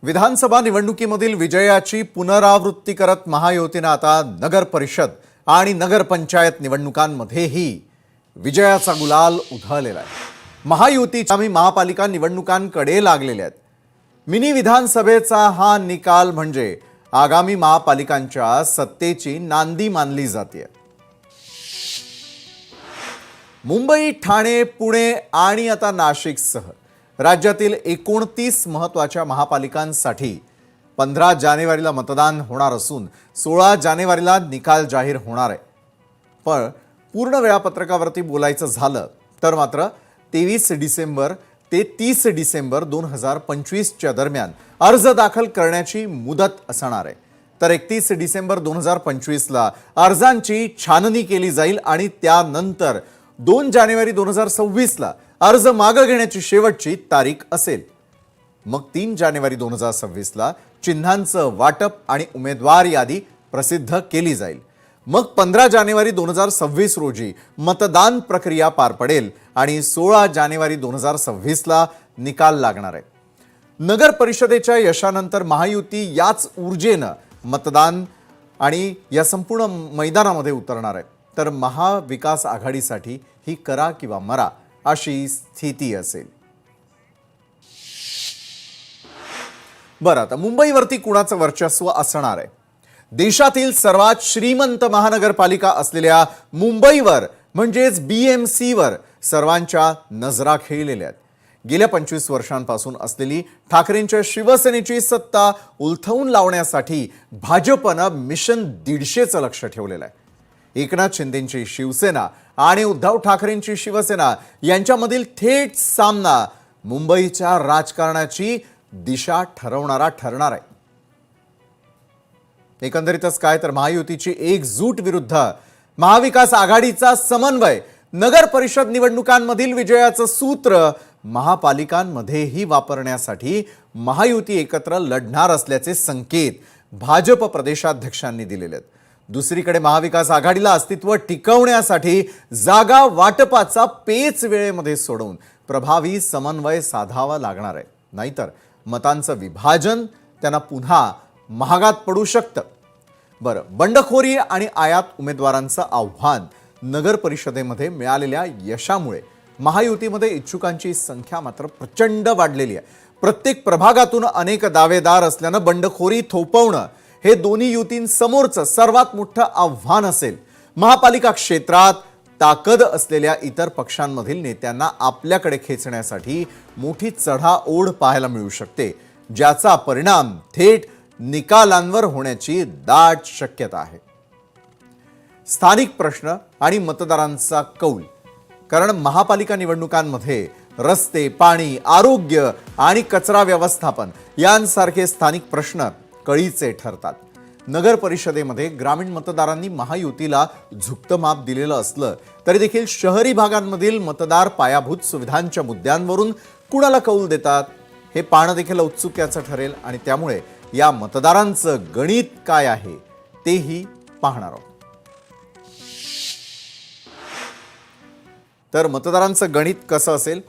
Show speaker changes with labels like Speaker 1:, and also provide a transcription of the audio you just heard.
Speaker 1: विधानसभा निवडणुकीमधील विजयाची पुनरावृत्ती करत महायुतीने आता नगर परिषद आणि नगरपंचायत निवडणुकांमध्येही विजयाचा गुलाल उधळलेला आहे। महायुतीच्या महापालिका निवडणुकांकडे लागलेल्या आहेत। मिनी विधानसभेचा हा निकाल म्हणजे आगामी महापालिकांच्या सत्तेची नांदी मानली जाते। मुंबई, ठाणे, पुणे आणि आता नाशिकसह राज्यातील 29 महत्त्वाच्या महापालिकांसाठी 15 जानेवारीला मतदान होणार असून 16 जानेवारीला निकाल जाहीर होणार आहे। पण पूर्ण वेळापत्रकावरती बोलायचं झालं तर मात्र 23 डिसेंबर ते 30 डिसेंबर 2025 च्या दरम्यान अर्ज दाखल करण्याची मुदत असणार आहे। तर 31 डिसेंबर 2025 ला अर्जांची छाननी केली जाईल आणि त्यानंतर 2 जानेवारी 2026 ला अर्ज मागे घेण्याची शेवटची तारीख असेल। मग 3 जानेवारी 2026 ला चिन्हांचं वाटप आणि उमेदवार यादी प्रसिद्ध केली जाईल। मग 15 जानेवारी 2026 रोजी मतदान प्रक्रिया पार पडेल आणि 16 जानेवारी 2026 ला निकाल लागणार आहे। नगर परिषदेच्या यशानंतर महायुती याच ऊर्जेनं मतदान आणि या संपूर्ण मैदानामध्ये उतरणार आहे। तर महाविकास आघाडीसाठी ही करा किंवा मरा अशी स्थिती असेल। बरं, आता मुंबईवरती कुणाचं वर्चस्व असणार आहे? देशातील सर्वात श्रीमंत महानगरपालिका असलेल्या मुंबईवर म्हणजेच बीएमसीवर सर्वांच्या नजरा खेळलेल्या आहेत। गेल्या 25 वर्षांपासून असलेली ठाकरेंच्या शिवसेनेची सत्ता उलथवून लावण्यासाठी भाजपनं मिशन 150चं लक्ष ठेवलेलं आहे। एकनाथ शिंदेंची शिवसेना आणि उद्धव ठाकरेंची शिवसेना यांच्यामधील थेट सामना मुंबईच्या राजकारणाची दिशा ठरवणारा ठरणार आहे। एकंदरीतच काय तर महायुतीची एकजूट विरुद्ध महाविकास आघाडीचा समन्वय नगर परिषद निवडणुकांमधील विजयाचं सूत्र महापालिकांमध्येही वापरण्यासाठी महायुती एकत्र लढणार असल्याचे संकेत भाजप प्रदेशाध्यक्षांनी दिलेले आहेत। दुसरीकडे महाविकास आघाडीला अस्तित्व टिकवण्यासाठी जागा वाटपाचा पेच वेळेमध्ये सोडून प्रभावी समन्वय साधावा लागणार आहे। नाहीतर मतांचं विभाजन त्यांना पुन्हा महागात पडू शकतं। बरं, बंडखोरी आणि आयात उमेदवारांचं आव्हान नगर परिषदेमध्ये मिळालेल्या यशामुळे महायुतीमध्ये इच्छुकांची संख्या मात्र प्रचंड वाढलेली आहे। प्रत्येक प्रभागातून अनेक दावेदार असल्यानं बंडखोरी थोपवणं हे दोन्ही युतींसमोरचं सर्वात मोठं आव्हान असेल। महापालिका क्षेत्रात ताकद असलेल्या इतर पक्षांमधील नेत्यांना आपल्याकडे खेचण्यासाठी मोठी चढाओढ पाहायला मिळू शकते, ज्याचा परिणाम थेट निकालांवर होण्याची दाट शक्यता आहे। स्थानिक प्रश्न आणि मतदारांचा कौल, कारण महापालिका निवडणुकांमध्ये रस्ते, पाणी, आरोग्य आणि कचरा व्यवस्थापन यांसारखे स्थानिक प्रश्न कळीचे ठरतात। नगर परिषदेमध्ये ग्रामीण मतदारांनी महायुतीला झुकतं माप दिलेलं असलं तरी देखील शहरी भागांमधील मतदार पायाभूत सुविधांच्या मुद्द्यांवरून कुणाला कौल देतात हे पाहणं देखील औत्सुक्याचं ठरेल आणि त्यामुळे या मतदारांचं गणित काय आहे तेही पाहणार आहोत। तर मतदारांचं गणित कसं असेल